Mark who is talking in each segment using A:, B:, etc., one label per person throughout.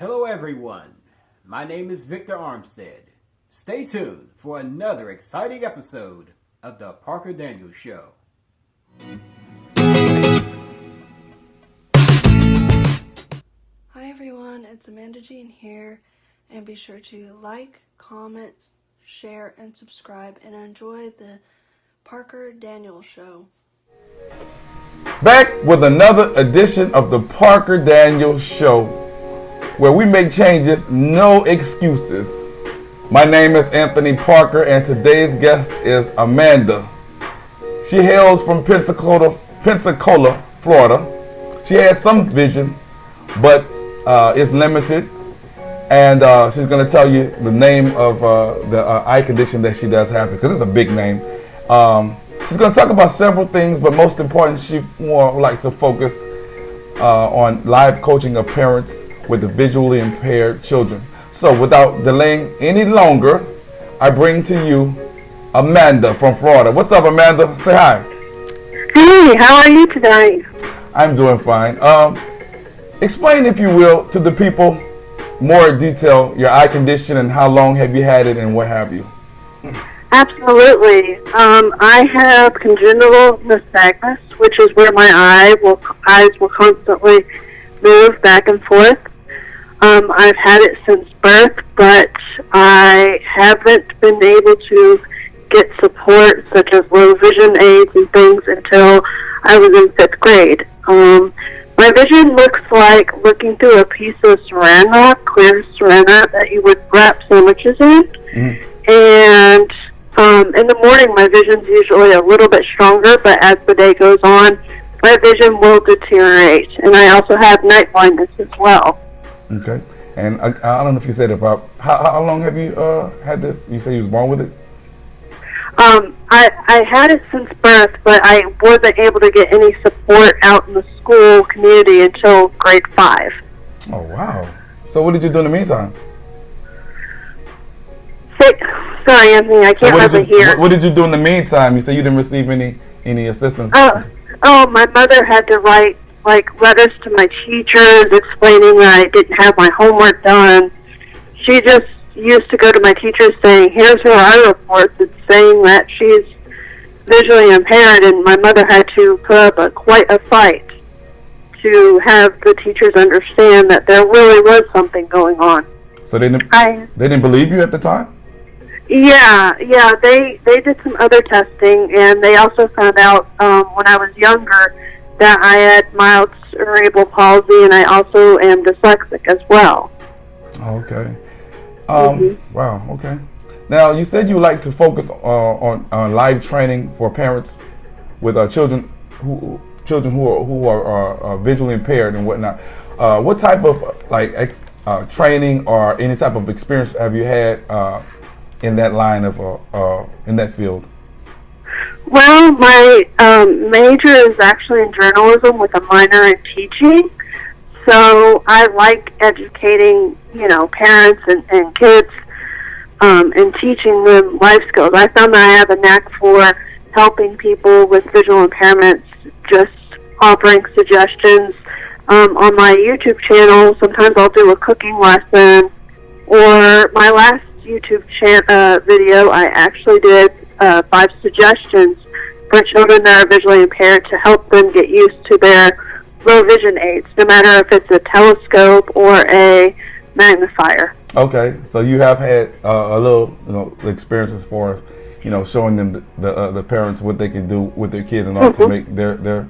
A: Hello everyone, my name is Victor Armstead. Stay tuned for another exciting episode of the Parker Daniels Show.
B: Hi everyone, it's Amanda Jean here, and be sure to like, comment, share, and subscribe, and enjoy the Parker Daniels Show.
C: Back with another edition of the Parker Daniels Show, where we make changes, no excuses. My name is Anthony Parker, and today's guest is Amanda. She hails from Pensacola, Florida. She has some vision, but it's limited, and she's going to tell you the name of the eye condition that she does have, because it's a big name. She's going to talk about several things, but most important, she more like to focus on live coaching of parents with the visually impaired children. So without delaying any longer, I bring to you Amanda from Florida. What's up, Amanda? Say hi.
D: Hey, how are you today?
C: I'm doing fine. Explain, if you will, to the people more detail your eye condition and how long have you had it and what have you.
D: Absolutely. I have congenital nystagmus, which is where my eyes will constantly move back and forth. I've had it since birth, but I haven't been able to get support such as low vision aids and things until I was in 5th grade. My vision looks like looking through a piece of saran wrap, clear saran wrap that you would wrap sandwiches in. Mm-hmm. And in the morning, my vision's usually a little bit stronger, but as the day goes on, my vision will deteriorate. And I also have night blindness as well.
C: Okay. And I don't know if you said about how long have you had this? You say you was born with it?
D: I had it since birth, but I wasn't able to get any support out in the school community until grade 5.
C: Oh, wow. So what did you do in the meantime?
D: Sorry, Anthony, I can't hardly hear.
C: What did you do in the meantime? You said you didn't receive any assistance.
D: My mother had to write letters to my teachers explaining that I didn't have my homework done. She just used to go to my teachers saying, "Here's her eye report that's saying that she's visually impaired," and my mother had to put up quite a fight to have the teachers understand that there really was something going on.
C: So they didn't believe you at the time?
D: Yeah, they did some other testing, and they also found out when I was younger that I had mild cerebral palsy, and I also am dyslexic as well.
C: Okay. Wow, okay. Now, you said you like to focus on live training for parents with children who are visually impaired and whatnot. What type of training or any type of experience have you had in that line of in that field?
D: Well, my major is actually in journalism with a minor in teaching. So I like educating, parents and kids and teaching them life skills. I found that I have a knack for helping people with visual impairments, just offering suggestions on my YouTube channel. Sometimes I'll do a cooking lesson, or my last YouTube video, I actually did 5 suggestions for children that are visually impaired to help them get used to their low vision aids, no matter if it's a telescope or a magnifier.
C: Okay, so you have had a little, experiences for us, showing them the parents what they can do with their kids in order to make their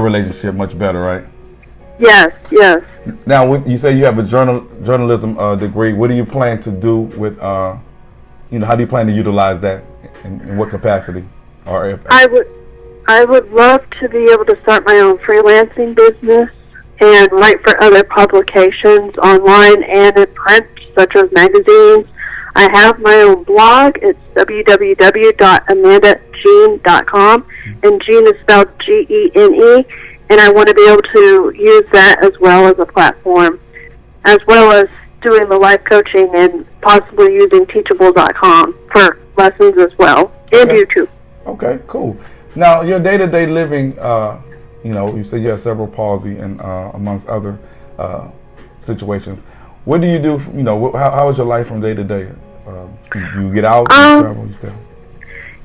C: relationship much better, right?
D: Yes.
C: Now, you say you have a journalism degree. What do you plan to do with, how do you plan to utilize that? In what capacity? Or
D: I would love to be able to start my own freelancing business and write for other publications online and in print, such as magazines. I have my own blog. It's www.amandajean.com, and Jean is spelled Gene, and I want to be able to use that as well as a platform, as well as doing the life coaching and possibly using teachable.com for lessons as well, and YouTube.
C: Okay, cool. Now, your day-to-day living, you said you have cerebral palsy and amongst other situations. What do you do? How is your life from day to day? You get out, you travel, you stay.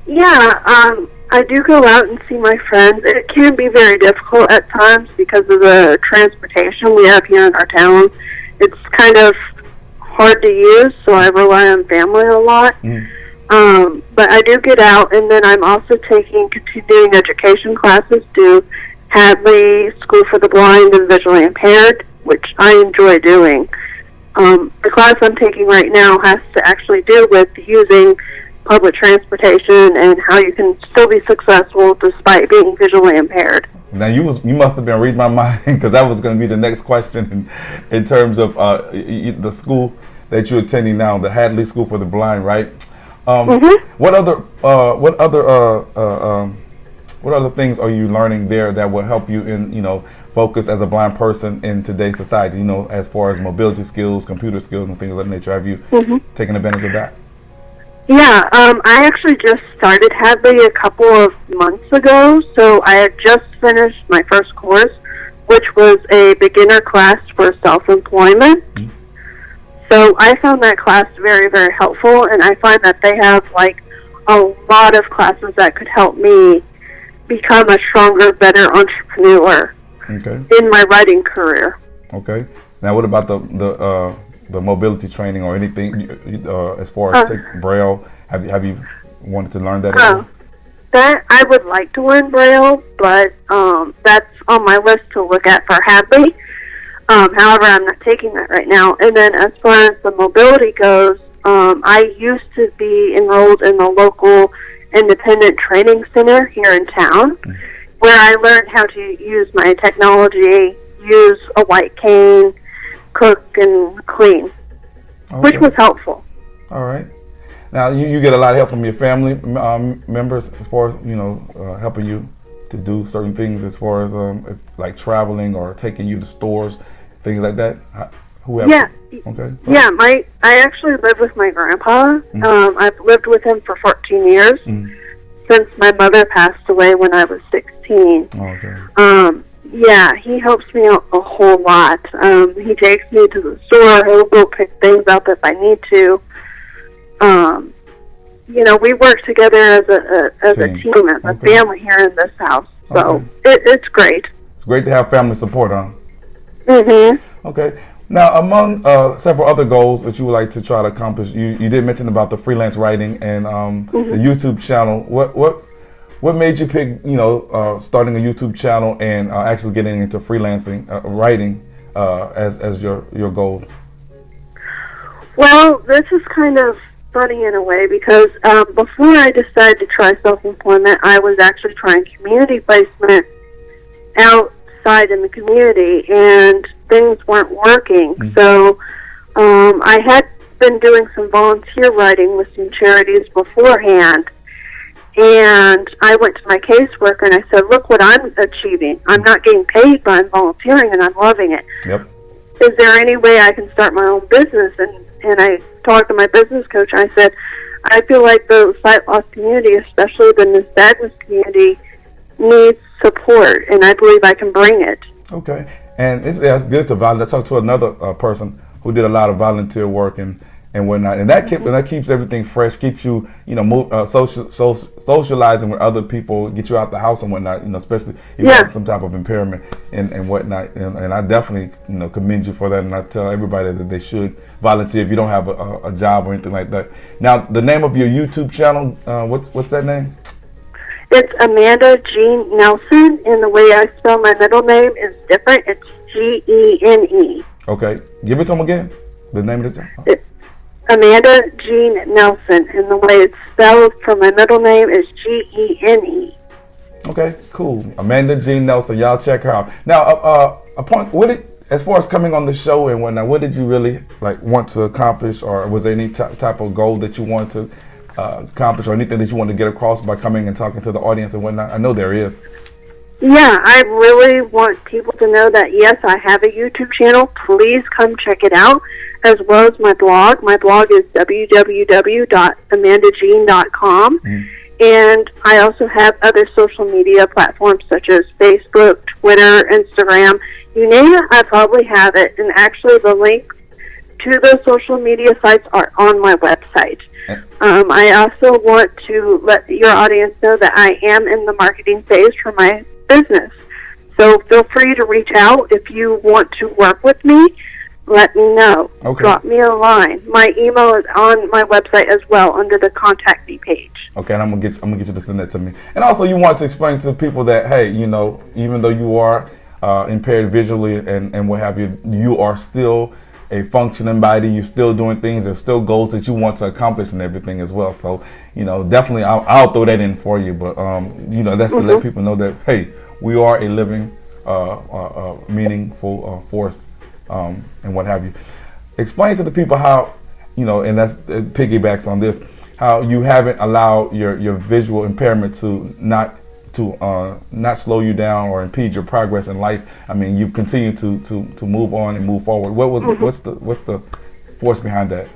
D: Yeah, I do go out and see my friends. It can be very difficult at times because of the transportation we have here in our town. It's kind of hard to use, so I rely on family a lot. But I do get out, and then I'm also taking continuing education classes to Hadley School for the Blind and Visually Impaired, which I enjoy doing. The class I'm taking right now has to actually do with using public transportation and how you can still be successful despite being visually impaired.
C: Now you must have been reading my mind, because that was going to be the next question in terms of the school that you're attending now, the Hadley School for the Blind, right? What other things are you learning there that will help you in focus as a blind person in today's society? As far as mobility skills, computer skills, and things of that nature. Have you taken advantage of that?
D: Yeah, I actually just started Hadley a couple of months ago, so I had just finished my first course, which was a beginner class for self-employment. So I found that class very, very helpful, and I find that they have a lot of classes that could help me become a stronger, better entrepreneur in my writing career.
C: Okay. Now, what about the mobility training or anything as far as Braille? Have you wanted to learn that?
D: That I would like to learn Braille, but that's on my list to look at for Hadley. However, I'm not taking that right now. And then as far as the mobility goes, I used to be enrolled in the local independent training center here in town, where I learned how to use my technology, use a white cane, cook and clean, which was helpful.
C: All right. Now you get a lot of help from your family members as far as helping you to do certain things, as far as like traveling or taking you to stores, things like that. Okay.
D: Yeah, I actually live with my grandpa. I've lived with him for 14 years since my mother passed away when I was 16.
C: Okay.
D: Yeah, he helps me out a whole lot. He takes me to the store. He'll go pick things up if I need to. We work together as a team, as a family here in this house. So it's great.
C: It's great to have family support, huh? Okay. Now, among several other goals that you would like to try to accomplish, you did mention about the freelance writing and the YouTube channel. What made you pick, starting a YouTube channel and actually getting into freelancing writing as your goal?
D: Well, this is kind of funny in a way because before I decided to try self-employment, I was actually trying community placement outside in the community, and things weren't working. So I had been doing some volunteer writing with some charities beforehand, and I went to my caseworker and I said, look what I'm achieving. I'm not getting paid, but I'm volunteering and I'm loving it.
C: Yep.
D: Is there any way I can start my own business? And I talked to my business coach and I said, I feel like the sight loss community, especially the nystagmus community, needs support, and I believe I can bring it. Okay.
C: And it's good to volunteer. I talked to another person who did a lot of volunteer work and whatnot, and that keeps everything fresh, keeps you socializing with other people, get you out the house and whatnot. Especially if you have some type of impairment and whatnot. And I definitely commend you for that. And I tell everybody that they should volunteer if you don't have a job or anything like that. Now, the name of your YouTube channel, what's that name?
D: It's Amanda Jean Nelson, and the way I spell my middle name is different. It's Gene.
C: Okay, give it to them again. The name of the channel.
D: It's Amanda Jean Nelson, and the way it's spelled for my middle name is Gene.
C: Okay, cool. Amanda Jean Nelson. Y'all check her out. Now, as far as coming on the show and whatnot, what did you really want to accomplish, or was there any type of goal that you want to accomplish, or anything that you want to get across by coming and talking to the audience and whatnot? I know there is.
D: Yeah, I really want people to know that, yes, I have a YouTube channel. Please come check it out, as well as my blog. My blog is www.amandajean.com. And I also have other social media platforms such as Facebook, Twitter, Instagram, You name it, I probably have it. And actually, the links to those social media sites are on my website. I also want to let your audience know that I am in the marketing phase for my business. So feel free to reach out if you want to work with me. Let me know.
C: Okay.
D: Drop me a line. My email is on my website as well under the Contact Me page.
C: Okay, and I'm gonna get you to send that to me. And also, you want to explain to people that, hey, even though you are impaired visually and what have you, you are still a functioning body. You're still doing things. There's still goals that you want to accomplish and everything as well. So, definitely, I'll throw that in for you. But that's to let people know that, hey, we are a living, meaningful force, and what have you. Explain to the people how, and that's it piggybacks on this, how you haven't allowed your visual impairment to not slow you down or impede your progress in life. I mean, you've continued to move on and move forward. What's the force behind that?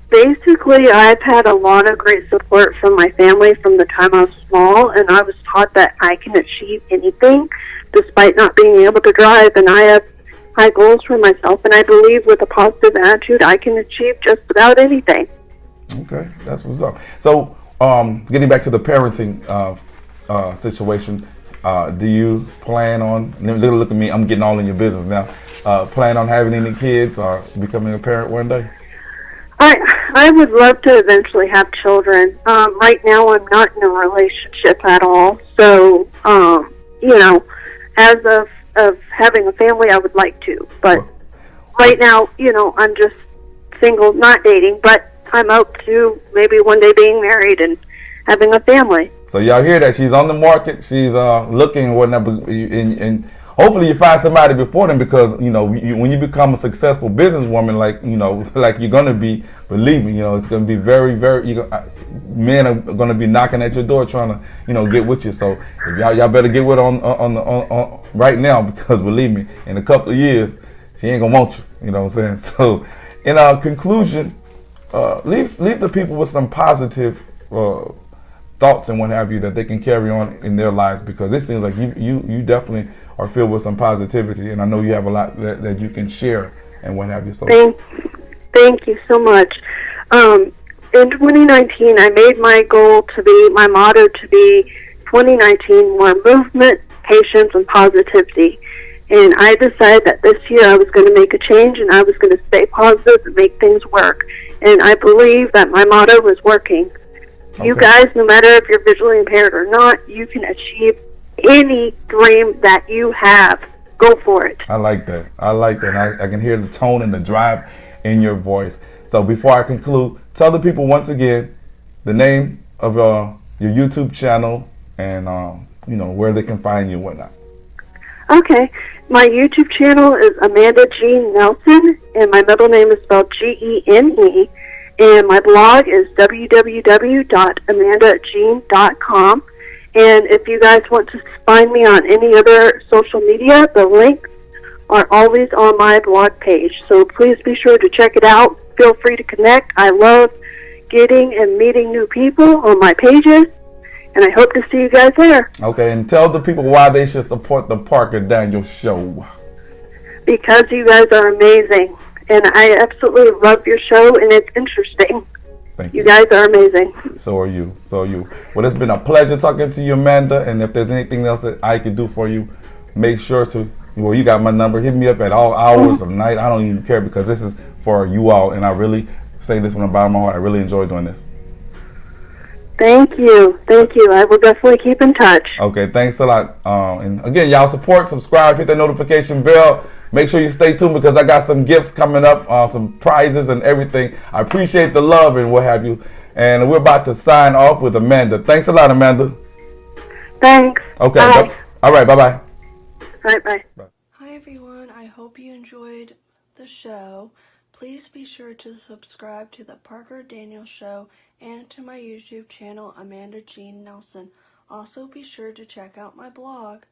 D: Basically, I've had a lot of great support from my family from the time I was small, and I was taught that I can achieve anything despite not being able to drive, and I have high goals for myself, and I believe with a positive attitude, I can achieve just about anything.
C: Okay, that's what's up. So, getting back to the parenting situation, do you plan on, look at me, I'm getting all in your business now, plan on having any kids or becoming a parent one day?
D: I would love to eventually have children. Right now, I'm not in a relationship at all. So, as of having a family, I would like to. But right now, I'm just single, not dating. But I'm up to maybe one day being married and having a family.
C: So y'all hear that? She's on the market. She's looking and whatnot. And hopefully you find somebody before them, because when you become a successful businesswoman, like you're gonna be, believe me, it's gonna be very, very. Men are gonna be knocking at your door trying to get with you. So if y'all better get with on right now, because believe me, in a couple of years she ain't gonna want you. You know what I'm saying? So in conclusion, leave the people with some positive thoughts and what have you that they can carry on in their lives, because it seems like you definitely are filled with some positivity, and I know you have a lot that you can share and what have you. So
D: thank you so much. In 2019, I made my motto to be 2019 more movement, patience, and positivity. And I decided that this year I was going to make a change, and I was going to stay positive and make things work. And I believe that my motto is working. Okay. You guys, no matter if you're visually impaired or not, you can achieve any dream that you have. Go for it.
C: I like that. I can hear the tone and the drive in your voice. So before I conclude, tell the people once again the name of your YouTube channel and where they can find you and whatnot.
D: Okay. My YouTube channel is Amanda Jean Nelson, and my middle name is spelled Gene. And my blog is www.amandajean.com. And if you guys want to find me on any other social media, the links are always on my blog page. So please be sure to check it out. Feel free to connect. I love getting and meeting new people on my pages, and I hope to see you guys there.
C: Okay, and tell the people why they should support the Parker Daniels Show.
D: Because you guys are amazing, and I absolutely love your show, and it's interesting.
C: Thank you.
D: You guys are amazing.
C: So are you. Well, it's been a pleasure talking to you, Amanda, and if there's anything else that I can do for you, make sure to, you got my number. Hit me up at all hours of the night. I don't even care, because this is for you all, and I really say this from the bottom of my heart. I really enjoy doing this.
D: Thank you. I will definitely keep in touch.
C: Okay, thanks a lot. And again, y'all support, subscribe, hit that notification bell. Make sure you stay tuned, because I got some gifts coming up, some prizes and everything. I appreciate the love and what have you. And we're about to sign off with Amanda. Thanks a lot, Amanda.
D: Thanks.
C: Okay.
D: Bye.
C: All right. Bye-bye.
D: All right, bye.
B: Hi, everyone. I hope you enjoyed the show. Please be sure to subscribe to the Parker Daniels Show and to my YouTube channel, Amanda Jean Nelson. Also, be sure to check out my blog.